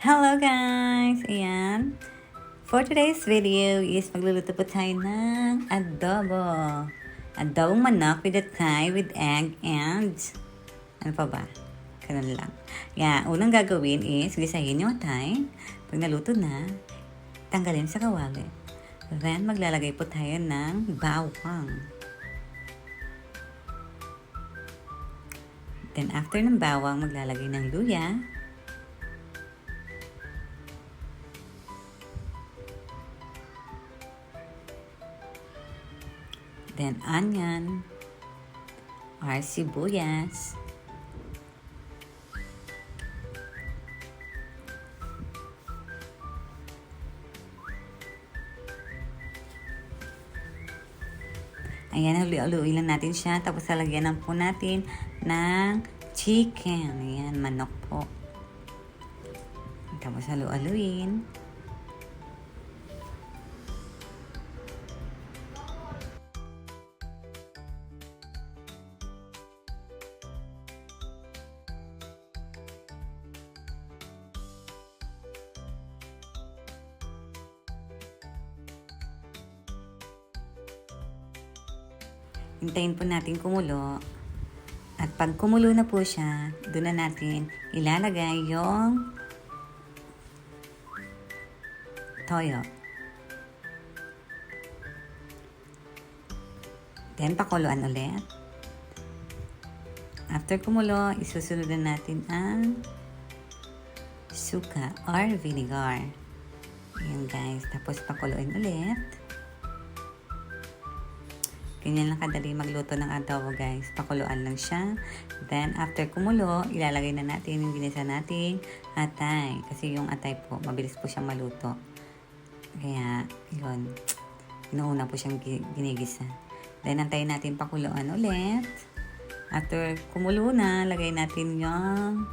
Hello guys! Ayan. For today's video is magluluto po tayo ng adobo. Adobong manok with atay with egg and ano pa ba? Ganun lang. Yeah, unang gagawin is gisahin yung atay. Pag naluto na, tanggalin sa kawali. Then maglalagay po tayo ng bawang. Then after ng bawang, maglalagay ng luya. Then onion or sibuyas. Ayan, huli-huli lang natin siya. Tapos lalagyan po natin ng chicken. Ayan, manok po. Tapos halu-haluin. Hintayin po natin kumulo. At pag kumulo na po siya, doon na natin ilalagay yung toyo. Then, pakuluan ulit. After kumulo, isusunod na natin ang suka or vinegar. Ayan guys. Tapos, pakuluin ulit. Ganyan lang kadali magluto ng adobo guys. Pakuluan lang siya. Then, after kumulo, ilalagay na natin yung ginisa nating atay. Kasi yung atay po, mabilis po siyang maluto. Kaya, yun. Inuuna po siyang ginigisa. Then, antayin natin pakuluan ulit. After kumulo na, lagay natin yung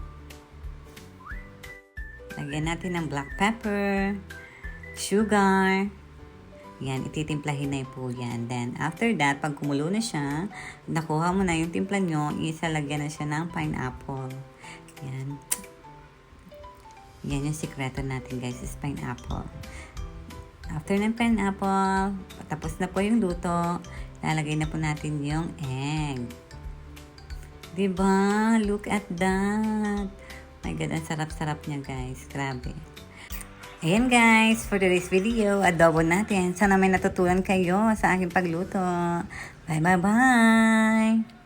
lagyan natin ng black pepper, sugar. Yan, ititimplahin na po yan. Then, after that, pag kumulo na siya, nakuha mo na yung timpla nyo, isalagyan na siya ng pineapple. Yan. Yan yung sikreto natin, guys, is pineapple. After ng pineapple, tapos na po yung luto, lalagay na po natin yung egg. Diba? Look at that. My God, ang sarap-sarap niya, guys. Grabe. Ayan guys, for today's video, adobo natin. Sana may natutunan kayo sa aking pagluto. Bye bye bye!